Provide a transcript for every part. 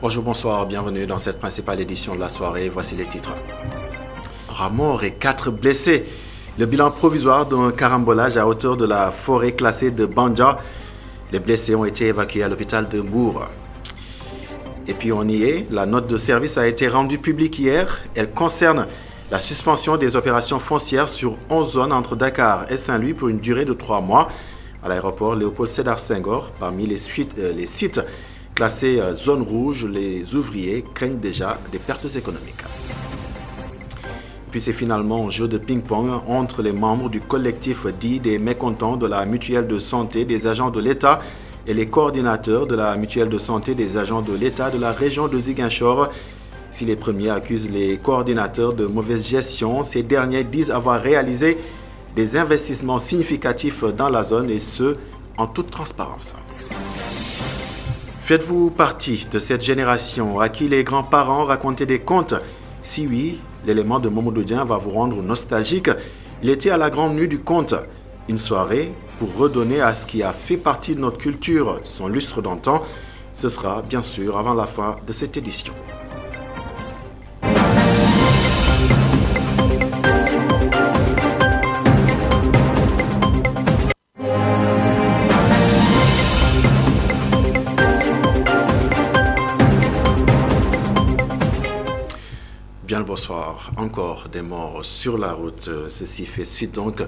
Bonjour, bonsoir, bienvenue dans cette principale édition de la soirée. Voici les titres. 3 morts et 4 blessés. Le bilan provisoire d'un carambolage à hauteur de la forêt classée de Banja. Les blessés ont été évacués à l'hôpital de Mbour. Et puis on y est, la note de service a été rendue publique hier. Elle concerne la suspension des opérations foncières sur 11 zones entre Dakar et Saint-Louis pour une durée de 3 mois. À l'aéroport Léopold Sédar Senghor, parmi les sites classés zone rouge, les ouvriers craignent déjà des pertes économiques. Puis c'est finalement un jeu de ping-pong entre les membres du collectif dit des mécontents de la mutuelle de santé des agents de l'État et les coordinateurs de la mutuelle de santé des agents de l'État de la région de Ziguinchor. Si les premiers accusent les coordinateurs de mauvaise gestion, ces derniers disent avoir réalisé des investissements significatifs dans la zone et ce, en toute transparence. Faites-vous partie de cette génération à qui les grands-parents racontaient des contes? Si oui, l'élément de Momodou Dieng va vous rendre nostalgique. Il était à la grande nuit du conte, une soirée pour redonner à ce qui a fait partie de notre culture son lustre d'antan. Ce sera bien sûr avant la fin de cette édition. Bien le bonsoir. Encore des morts sur la route. Ceci fait suite donc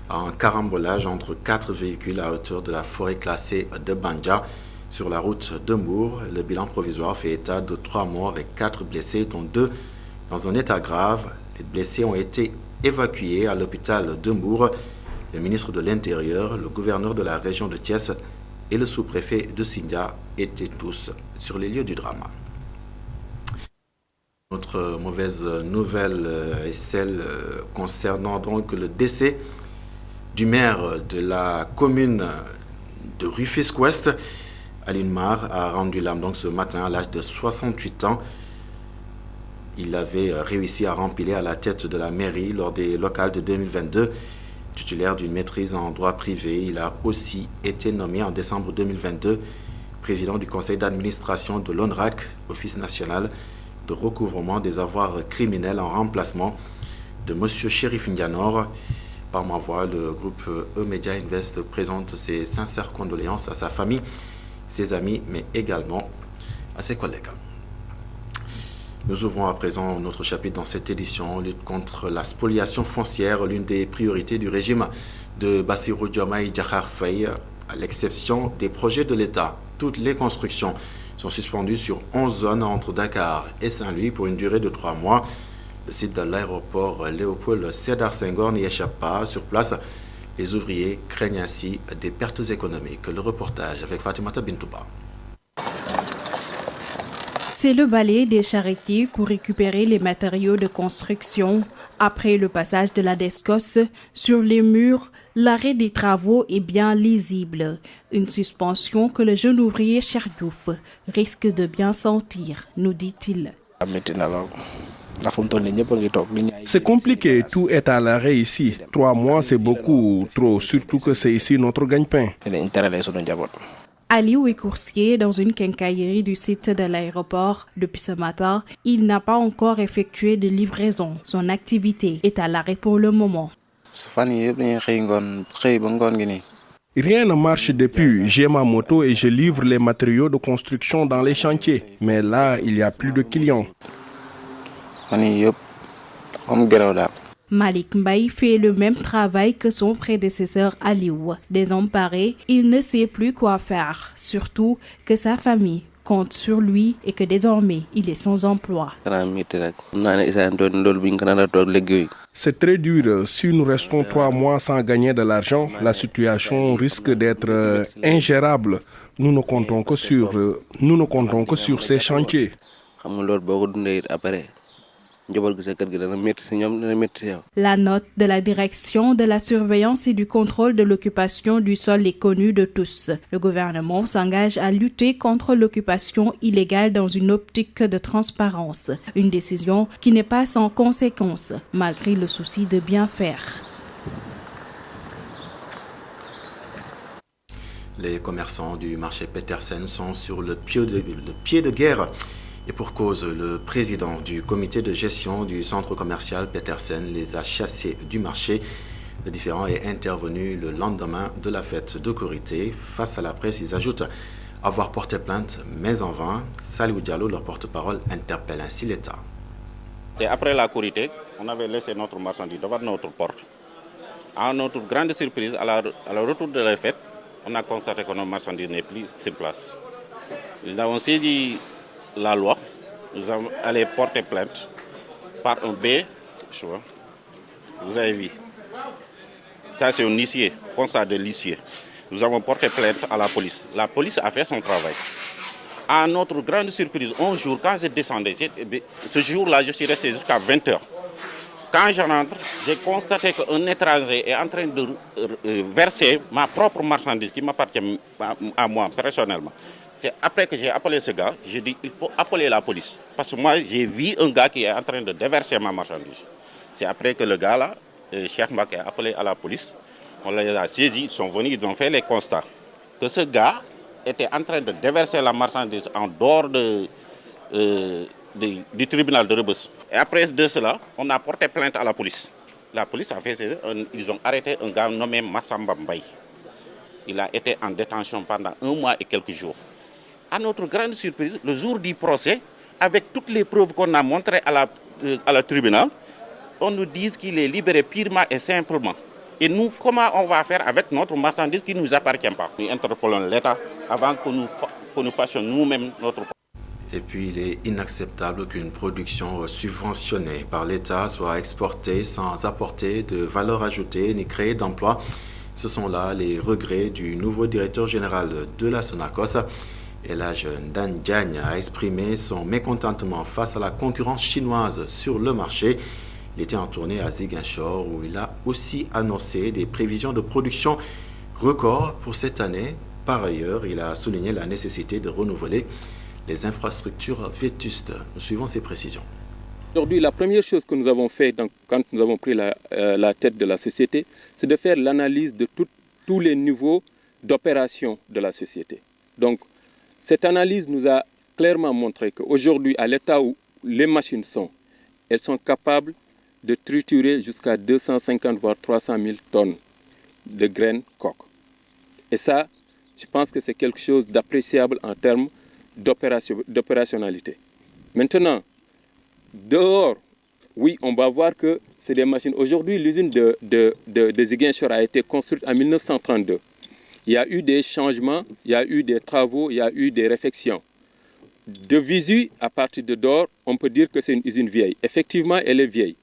à un carambolage entre 4 véhicules à hauteur de la forêt classée de Banja sur la route de Mbour. Le bilan provisoire fait état de 3 morts et 4 blessés, dont 2 dans un état grave. Les blessés ont été évacués à l'hôpital de Mbour. Le ministre de l'Intérieur, le gouverneur de la région de Thiès et le sous-préfet de Sindia étaient tous sur les lieux du drame. Notre mauvaise nouvelle est celle concernant donc le décès du maire de la commune de Rufisque-Ouest. Aline Mar a rendu l'âme donc ce matin à l'âge de 68 ans. Il avait réussi à remplir à la tête de la mairie lors des locales de 2022. Titulaire d'une maîtrise en droit privé, il a aussi été nommé en décembre 2022 président du conseil d'administration de l'ONRAC, Office national de recouvrement des avoirs criminels en remplacement de M. Chérif Ndianor. Par ma voix, le groupe E-Media Invest présente ses sincères condoléances à sa famille, ses amis, mais également à ses collègues. Nous ouvrons à présent notre chapitre dans cette édition, lutte contre la spoliation foncière, l'une des priorités du régime de Bassirou Diomaye Diakhar Faye, à l'exception des projets de l'État. Toutes les constructions sont suspendues sur 11 zones entre Dakar et Saint-Louis pour une durée de 3 mois. Le site de l'aéroport Léopold Sédar Senghor n'y échappe pas. Sur place, les ouvriers craignent ainsi des pertes économiques. Le reportage avec Fatimata Bintouba. C'est le balai des charretiers pour récupérer les matériaux de construction. Après le passage de la DESCOS sur les murs, l'arrêt des travaux est bien lisible. Une suspension que le jeune ouvrier Cherdouf risque de bien sentir, nous dit-il. C'est compliqué, tout est à l'arrêt ici. 3 mois, c'est beaucoup trop, surtout que c'est ici notre gagne-pain. Aliou est coursier dans une quincaillerie du site de l'aéroport. Depuis ce matin, il n'a pas encore effectué de livraison. Son activité est à l'arrêt pour le moment. Rien ne marche depuis. J'ai ma moto et je livre les matériaux de construction dans les chantiers. Mais là, il n'y a plus de clients. Malik Mbaye fait le même travail que son prédécesseur Aliou. Désemparé, il ne sait plus quoi faire, surtout que sa famille compte sur lui et que désormais il est sans emploi. C'est très dur. Si nous restons 3 mois sans gagner de l'argent, la situation risque d'être ingérable. Nous ne comptons que sur ces chantiers. La note de la direction de la surveillance et du contrôle de l'occupation du sol est connue de tous. Le gouvernement s'engage à lutter contre l'occupation illégale dans une optique de transparence. Une décision qui n'est pas sans conséquences, malgré le souci de bien faire. Les commerçants du marché Petersen sont sur le pied de guerre. Et pour cause, le président du comité de gestion du centre commercial Petersen les a chassés du marché. Le différend est intervenu le lendemain de la fête de Korité. Face à la presse, ils ajoutent avoir porté plainte, mais en vain. Salou Diallo, leur porte-parole, interpelle ainsi l'État. C'est après la Korité, on avait laissé notre marchandise devant notre porte. À notre grande surprise, à la retour de la fête, on a constaté que nos marchandises n'est plus sur place. Nous avons saisi la loi, nous avons allé porter plainte par un B, vous avez vu. Ça c'est un huissier, constat de l'huissier. Nous avons porté plainte à la police. La police a fait son travail. À notre grande surprise, un jour, quand je descendais, ce jour-là, je suis resté jusqu'à 20h. Quand je rentre, j'ai constaté qu'un étranger est en train de verser ma propre marchandise qui m'appartient à moi personnellement. C'est après que j'ai appelé ce gars, j'ai dit il faut appeler la police. Parce que moi, j'ai vu un gars qui est en train de déverser ma marchandise. C'est après que le gars là, Cheikh Mbak, a appelé à la police. On les a saisis, ils sont venus, ils ont fait les constats. Que ce gars était en train de déverser la marchandise en dehors du tribunal de Rebeuss. Et après de cela, on a porté plainte à la police. La police a fait, ils ont arrêté un gars nommé Massamba Mbaye. Il a été en détention pendant 1 mois et quelques jours. À notre grande surprise, le jour du procès, avec toutes les preuves qu'on a montrées à la tribunal, on nous dit qu'il est libéré purement et simplement. Et nous, comment on va faire avec notre marchandise qui ne nous appartient pas? Nous interpellons l'État avant que nous fassions nous-mêmes notre... Et puis, il est inacceptable qu'une production subventionnée par l'État soit exportée sans apporter de valeur ajoutée ni créer d'emplois. Ce sont là les regrets du nouveau directeur général de la Sonacos. Elhadj Ndane Diagne a exprimé son mécontentement face à la concurrence chinoise sur le marché. Il était en tournée à Ziguinchor où il a aussi annoncé des prévisions de production records pour cette année. Par ailleurs, il a souligné la nécessité de renouveler les infrastructures vétustes. Nous suivons ces précisions. Aujourd'hui, la première chose que nous avons fait quand nous avons pris la tête de la société, c'est de faire l'analyse de tous les niveaux d'opération de la société. Donc, cette analyse nous a clairement montré qu'aujourd'hui, à l'état où les machines sont, elles sont capables de triturer jusqu'à 250 voire 300 000 tonnes de graines coques. Et ça, je pense que c'est quelque chose d'appréciable en termes d'opérationnalité. Maintenant, dehors, oui, on va voir que c'est des machines. Aujourd'hui, l'usine de Ziguinchor a été construite en 1932. Il y a eu des changements, il y a eu des travaux, il y a eu des réfections. De visu, à partir de dehors, on peut dire que c'est une usine vieille. Effectivement, elle est vieille.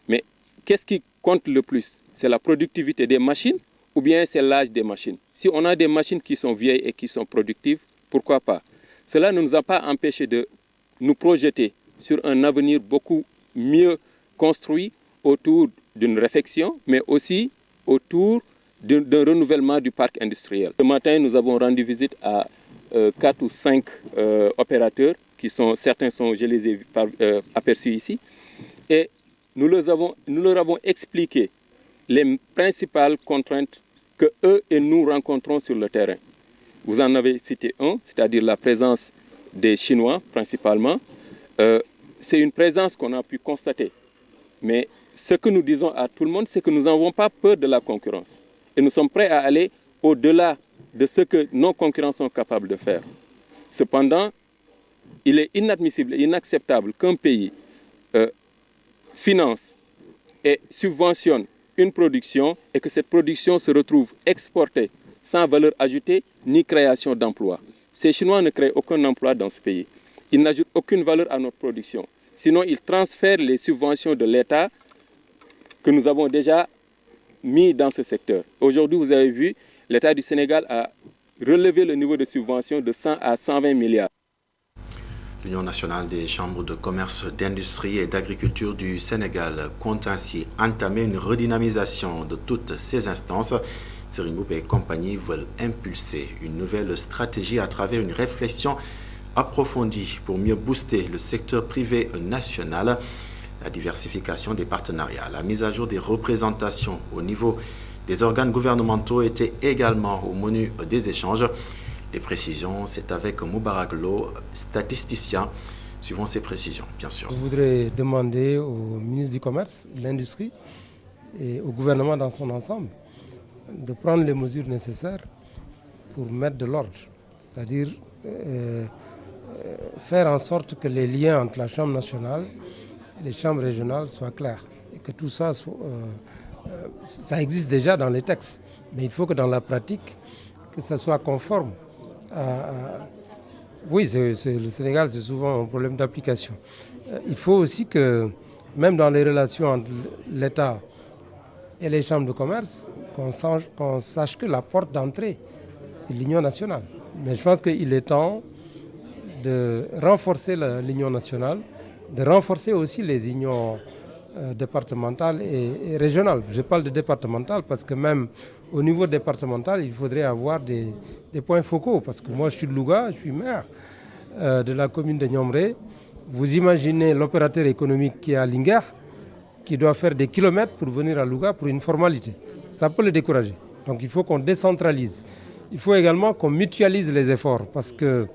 Mais qu'est-ce qui compte le plus? C'est la productivité des machines ou bien c'est l'âge des machines? Si on a des machines qui sont vieilles et qui sont productives, pourquoi pas? Cela ne nous a pas empêché de nous projeter sur un avenir beaucoup mieux construit autour d'une réfection, mais aussi autour d'un renouvellement du parc industriel. Ce matin, nous avons rendu visite à 4 ou 5 opérateurs, certains sont, je les ai aperçus ici, et nous leur avons expliqué les principales contraintes que eux et nous rencontrons sur le terrain. Vous en avez cité un, c'est-à-dire la présence des Chinois principalement. C'est une présence qu'on a pu constater. Mais ce que nous disons à tout le monde, c'est que nous n'avons pas peur de la concurrence. Et nous sommes prêts à aller au-delà de ce que nos concurrents sont capables de faire. Cependant, il est inadmissible et inacceptable qu'un pays finance et subventionne une production et que cette production se retrouve exportée sans valeur ajoutée ni création d'emplois. Ces Chinois ne créent aucun emploi dans ce pays. Ils n'ajoutent aucune valeur à notre production. Sinon, ils transfèrent les subventions de l'État que nous avons déjà mis dans ce secteur. Aujourd'hui, vous avez vu, l'État du Sénégal a relevé le niveau de subvention de 100 à 120 milliards. L'Union nationale des chambres de commerce, d'industrie et d'agriculture du Sénégal compte ainsi entamer une redynamisation de toutes ces instances. Serigne Mboup et compagnie veulent impulser une nouvelle stratégie à travers une réflexion approfondie pour mieux booster le secteur privé national, la diversification des partenariats, la mise à jour des représentations au niveau Les organes gouvernementaux étaient également au menu des échanges. Les précisions, c'est avec Moubarak Lo, statisticien. Suivons ces précisions, bien sûr. Je voudrais demander au ministre du Commerce, de l'Industrie et au gouvernement dans son ensemble de prendre les mesures nécessaires pour mettre de l'ordre, c'est-à-dire faire en sorte que les liens entre la Chambre nationale et les chambres régionales soient clairs et que tout ça ça existe déjà dans les textes, mais il faut que dans la pratique, que ça soit conforme Oui, le Sénégal, c'est souvent un problème d'application. Il faut aussi que, même dans les relations entre l'État et les chambres de commerce, qu'on sache que la porte d'entrée, c'est l'Union nationale. Mais je pense qu'il est temps de renforcer l'Union nationale, de renforcer aussi les unions départementales et régionales. Je parle de départementales parce que même au niveau départemental, il faudrait avoir des points focaux. Parce que moi, je suis de Louga, je suis maire de la commune de Niomré. Vous imaginez l'opérateur économique qui est à Linguère, qui doit faire des kilomètres pour venir à Louga pour une formalité. Ça peut le décourager. Donc il faut qu'on décentralise. Il faut également qu'on mutualise les efforts parce que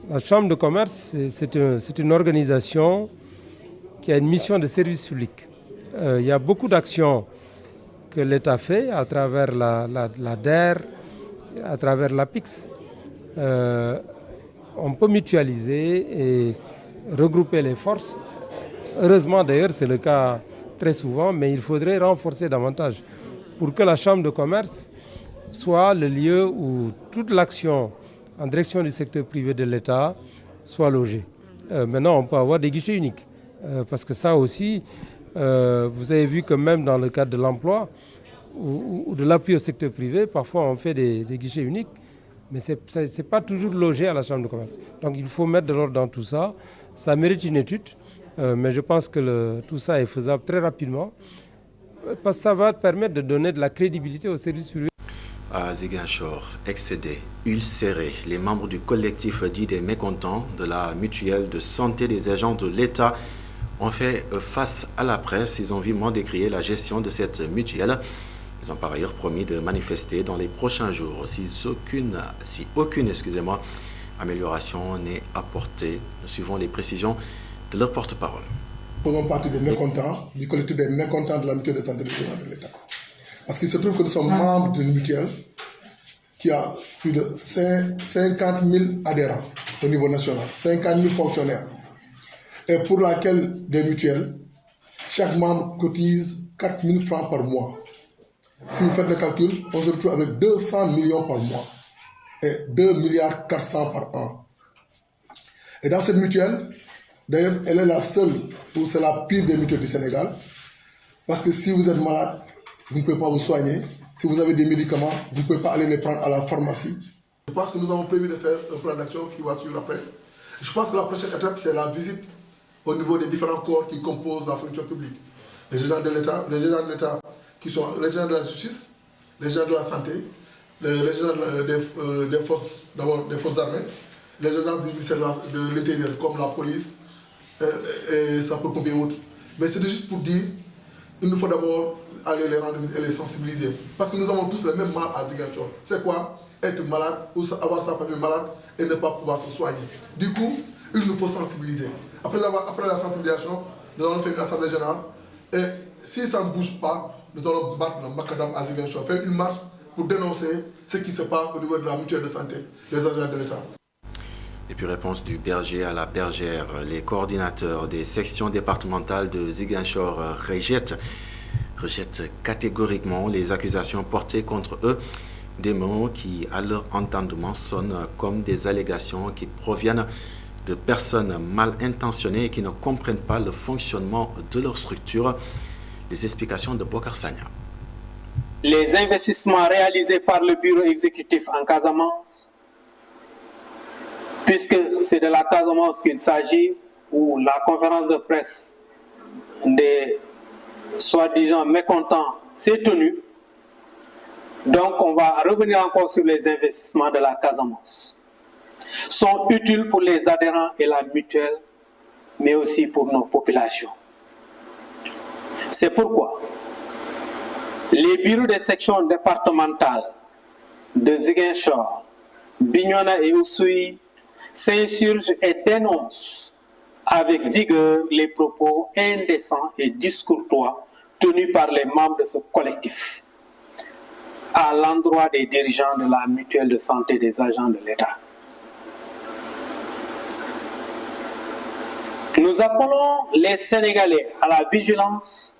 la Chambre de commerce, c'est une organisation qui a une mission de service public. Il y a beaucoup d'actions que l'État fait à travers la DER, à travers l'APIX. On peut mutualiser et regrouper les forces. Heureusement d'ailleurs, c'est le cas très souvent, mais il faudrait renforcer davantage pour que la Chambre de commerce soit le lieu où toute l'action en direction du secteur privé de l'État soit logée. Maintenant, on peut avoir des guichets uniques. Parce que ça aussi, vous avez vu que même dans le cadre de l'emploi ou de l'appui au secteur privé, parfois on fait des guichets uniques, mais ce n'est pas toujours logé à la Chambre de commerce. Donc il faut mettre de l'ordre dans tout ça. Ça mérite une étude, mais je pense que tout ça est faisable très rapidement, parce que ça va permettre de donner de la crédibilité au service public. À Ziguinchor, excédé, ulcéré, les membres du collectif dit des mécontents de la mutuelle de santé des agents de l'État ont fait face à la presse. Ils ont vivement décrié la gestion de cette mutuelle. Ils ont par ailleurs promis de manifester dans les prochains jours si aucune amélioration n'est apportée. Nous suivons les précisions de leur porte-parole. Nous faisons partie des mécontents, du collectif des mécontents de la mutuelle de santé des agents de l'État. Parce qu'il se trouve que nous sommes membres d'une mutuelle qui a plus de 50 000 adhérents au niveau national, 50 000 fonctionnaires. Et pour laquelle des mutuelles, chaque membre cotise 4 000 francs par mois. Si vous faites le calcul, on se retrouve avec 200 millions par mois et 2 milliards 400 par an. Et dans cette mutuelle, d'ailleurs, elle est la seule, ou c'est la pire des mutuelles du Sénégal, parce que si vous êtes malade, vous ne pouvez pas vous soigner. Si vous avez des médicaments, vous ne pouvez pas aller les prendre à la pharmacie. Je pense que nous avons prévu de faire un plan d'action qui va suivre après. Je pense que la prochaine étape, c'est la visite au niveau des différents corps qui composent la fonction publique. Les agents de l'État qui sont les agents de la justice, les agents de la santé, les agents des forces armées, les agents du ministère de l'Intérieur comme la police et sapeurs-pompiers et autres. Mais c'est juste pour dire qu'il nous faut d'abord aller les rendre et les sensibiliser. Parce que nous avons tous le même mal à Ziguinchor. C'est quoi? Être malade ou avoir sa famille malade et ne pas pouvoir se soigner. Du coup, il nous faut sensibiliser. Après la sensibilisation, nous allons faire une assemblée générale. Et si ça ne bouge pas, nous allons battre le macadam à Ziguinchor, faire une marche pour dénoncer ce qui se passe au niveau de la mutuelle de santé, des agents de l'État. Et puis réponse du berger à la bergère. Les coordinateurs des sections départementales de Ziguinchor rejettent catégoriquement les accusations portées contre eux, des mots qui, à leur entendement, sonnent comme des allégations qui proviennent de personnes mal intentionnées et qui ne comprennent pas le fonctionnement de leur structure. Les explications de Bokar Sagna. Les investissements réalisés par le bureau exécutif en Casamance, puisque c'est de la Casamance qu'il s'agit, où la conférence de presse des soi-disant mécontents s'est tenue. Donc on va revenir encore sur les investissements de la Casamance. Sont utiles pour les adhérents et la mutuelle, mais aussi pour nos populations. C'est pourquoi Les bureaux des sections départementales de Ziguinchor, Bignona et Oussouye s'insurgent et dénoncent avec vigueur les propos indécents et discourtois tenus par les membres de ce collectif à l'endroit des dirigeants de la mutuelle de santé des agents de l'État. Nous appelons les Sénégalais à la vigilance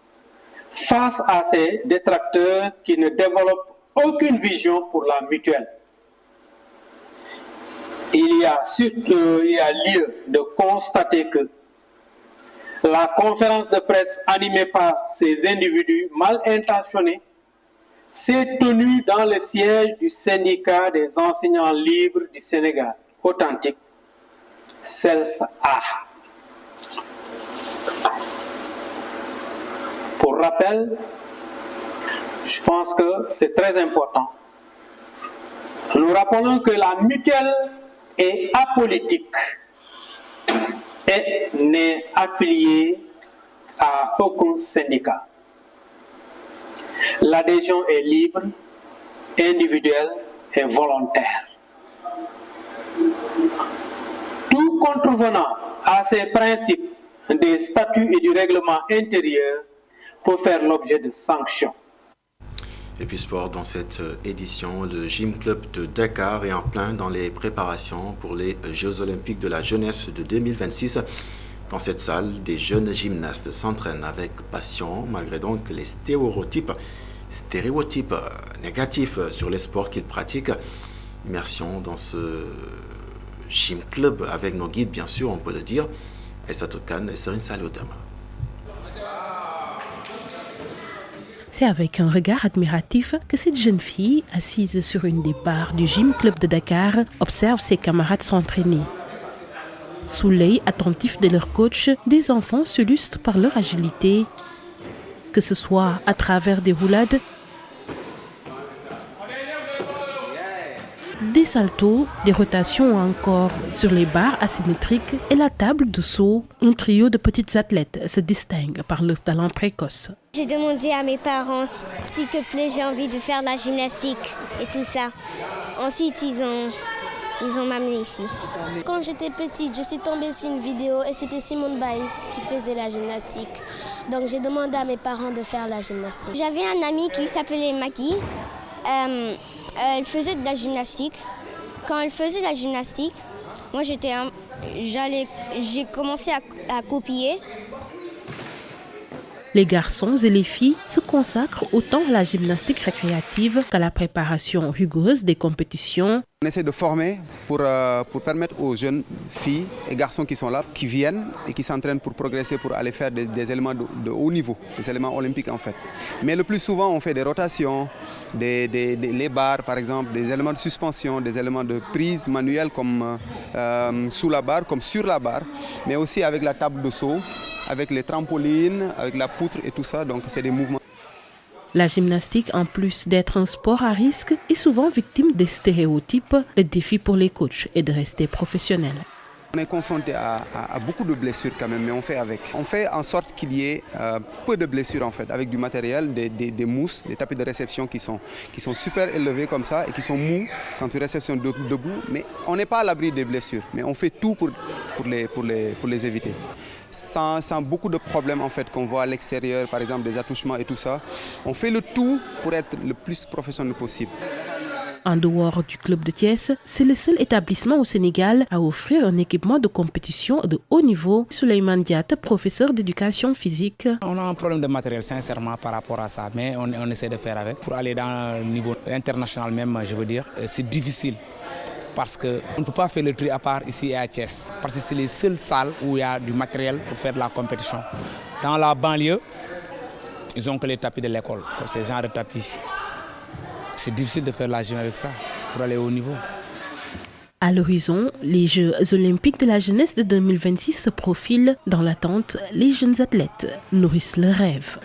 face à ces détracteurs qui ne développent aucune vision pour la mutuelle. Il y a lieu de constater que la conférence de presse animée par ces individus mal intentionnés s'est tenue dans le siège du syndicat des enseignants libres du Sénégal, authentique, CELSA. Pour rappel, je pense que c'est très important. Nous rappelons que la mutuelle est apolitique et n'est affiliée à aucun syndicat. L'adhésion est libre, individuelle et volontaire. Tout contrevenant à ces principes des statuts et du règlement intérieur peut faire l'objet de sanctions. Et puis sport, dans cette édition, le Gym Club de Dakar est en plein dans les préparations pour les Jeux Olympiques de la jeunesse de 2026. Dans cette salle, des jeunes gymnastes s'entraînent avec passion, malgré donc les stéréotypes négatifs sur les sports qu'ils pratiquent. Immersion dans ce Gym Club avec nos guides, bien sûr, on peut le dire, Aïssatou Kane et Serine Saliotama. C'est avec un regard admiratif que cette jeune fille, assise sur une des barres du Gym Club de Dakar, observe ses camarades s'entraîner. Sous l'œil attentif de leur coach, des enfants s'illustrent par leur agilité, que ce soit à travers des roulades, des saltos, des rotations ou encore sur les barres asymétriques et la table de saut. Un trio de petites athlètes se distingue par leur talent précoce. J'ai demandé à mes parents, s'il te plaît, j'ai envie de faire de la gymnastique et tout ça. Ensuite, ils ont m'amené ici. Quand j'étais petite, je suis tombée sur une vidéo et c'était Simone Biles qui faisait la gymnastique. Donc j'ai demandé à mes parents de faire la gymnastique. J'avais un ami qui s'appelait Maggie. Elle faisait de la gymnastique. Quand elle faisait de la gymnastique, moi j'ai commencé à copier. Les garçons et les filles se consacrent autant à la gymnastique récréative qu'à la préparation rigoureuse des compétitions. On essaie de former pour permettre aux jeunes filles et garçons qui sont là, qui viennent et qui s'entraînent pour progresser, pour aller faire des éléments de haut niveau, des éléments olympiques en fait. Mais le plus souvent, on fait des rotations, les barres par exemple, des éléments de suspension, des éléments de prise manuelle comme sous la barre, comme sur la barre, mais aussi avec la table de saut, avec les trampolines, avec la poutre et tout ça, donc c'est des mouvements. La gymnastique, en plus d'être un sport à risque, est souvent victime des stéréotypes. Le défi pour les coachs est de rester professionnels. On est confronté à beaucoup de blessures quand même, mais on fait avec. On fait en sorte qu'il y ait peu de blessures en fait, avec du matériel, des mousses, des tapis de réception qui sont super élevés comme ça et qui sont mous quand tu réceptionnes debout. Mais on n'est pas à l'abri des blessures, mais on fait tout pour les éviter. Sans beaucoup de problèmes en fait qu'on voit à l'extérieur, par exemple des attouchements et tout ça. On fait le tout pour être le plus professionnel possible. En dehors du club de Thiès, c'est le seul établissement au Sénégal à offrir un équipement de compétition de haut niveau. Souleymane Diatta, professeur d'éducation physique. On a un problème de matériel sincèrement par rapport à ça, mais on essaie de faire avec. Pour aller dans le niveau international même, je veux dire, c'est difficile. Parce qu'on ne peut pas faire le tri à part ici à Thiès. Parce que c'est les seules salles où il y a du matériel pour faire de la compétition. Dans la banlieue, ils n'ont que les tapis de l'école, ces genres de tapis. C'est difficile de faire la gym avec ça, pour aller au niveau. À l'horizon, les Jeux Olympiques de la jeunesse de 2026 se profilent. Dans l'attente, les jeunes athlètes nourrissent le rêve.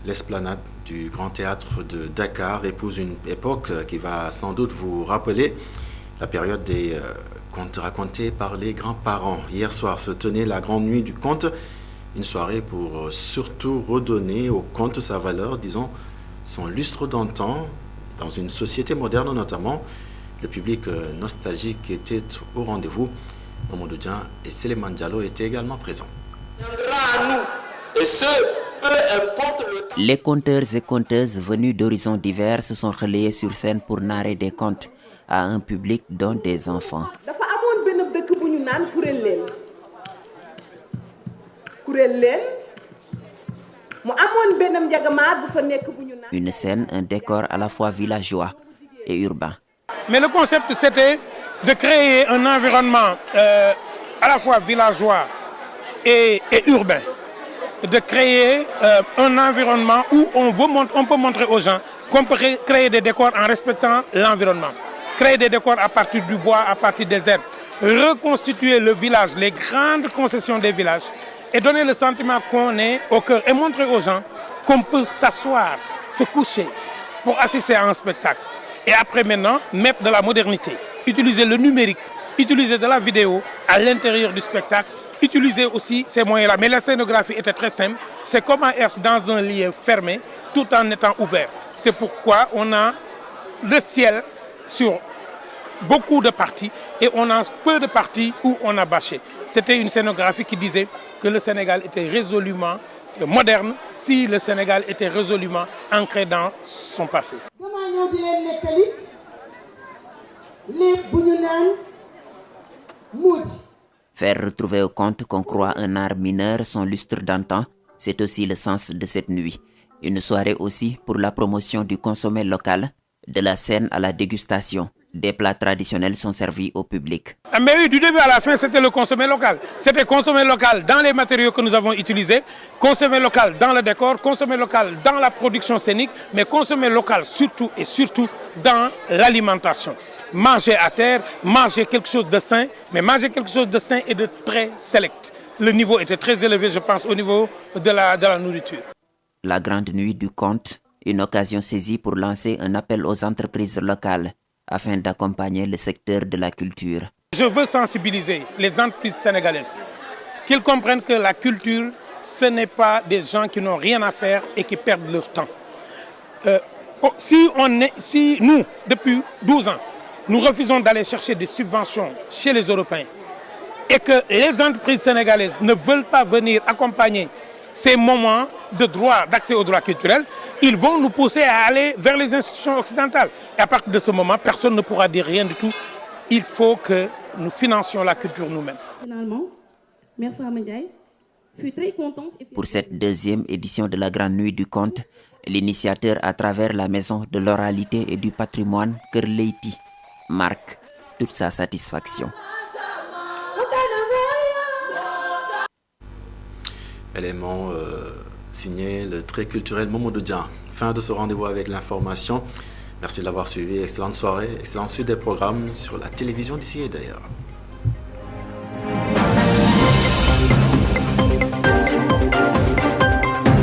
L'esplanade du Grand Théâtre de Dakar épouse une époque qui va sans doute vous rappeler la période des contes racontés par les grands-parents. Hier soir se tenait la grande nuit du conte, une soirée pour surtout redonner au conte sa valeur, disons, son lustre d'antan, dans une société moderne notamment. Le public nostalgique était au rendez-vous. Mamadou Dian et Séléman Diallo étaient également présents. Les conteurs et conteuses venus d'horizons divers se sont relayés sur scène pour narrer des contes à un public dont des enfants. Une scène, un décor à la fois villageois et urbain. Mais le concept, c'était de créer un environnement à la fois villageois et urbain. De créer un environnement où on peut montrer aux gens qu'on peut créer des décors en respectant l'environnement. Créer des décors à partir du bois, à partir des herbes. Reconstituer le village, les grandes concessions des villages et donner le sentiment qu'on est au cœur et montrer aux gens qu'on peut s'asseoir, se coucher pour assister à un spectacle. Et après maintenant, mettre de la modernité, utiliser le numérique, utiliser de la vidéo à l'intérieur du spectacle, utiliser aussi ces moyens-là. Mais la scénographie était très simple. C'est comment être dans un lieu fermé tout en étant ouvert. C'est pourquoi on a le ciel sur beaucoup de parties et on a peu de parties où on a bâché. C'était une scénographie qui disait que le Sénégal était résolument moderne si le Sénégal était résolument ancré dans son passé. Faire retrouver au conte qu'on croit un art mineur son lustre d'antan, c'est aussi le sens de cette nuit. Une soirée aussi pour la promotion du consommé local, de la scène à la dégustation. Des plats traditionnels sont servis au public. Mais oui, du début à la fin, c'était le consommé local. C'était consommé local dans les matériaux que nous avons utilisés, consommé local dans le décor, consommé local dans la production scénique, mais consommé local surtout et surtout dans l'alimentation. Manger à terre, manger quelque chose de sain, mais manger quelque chose de sain et de très select. Le niveau était très élevé, je pense, au niveau de la nourriture. La grande nuit du conte, une occasion saisie pour lancer un appel aux entreprises locales afin d'accompagner le secteur de la culture. Je veux sensibiliser les entreprises sénégalaises, qu'ils comprennent que la culture, ce n'est pas des gens qui n'ont rien à faire et qui perdent leur temps. Si nous, depuis 12 ans, nous refusons d'aller chercher des subventions chez les Européens et que les entreprises sénégalaises ne veulent pas venir accompagner ces moments de droit, d'accès aux droits culturels, ils vont nous pousser à aller vers les institutions occidentales. Et à partir de ce moment, personne ne pourra dire rien du tout. Il faut que nous financions la culture nous-mêmes. Finalement, Mère Fama Ndiaye fut très contente. Pour cette deuxième édition de la Grande Nuit du Conte, l'initiateur à travers la Maison de l'oralité et du patrimoine Kër Leyti marque toute sa satisfaction. Élément signé le très culturel Mamadou Dian. Fin de ce rendez-vous avec l'information. Merci de l'avoir suivi. Excellente soirée, excellente suite des programmes sur la télévision d'ici et d'ailleurs.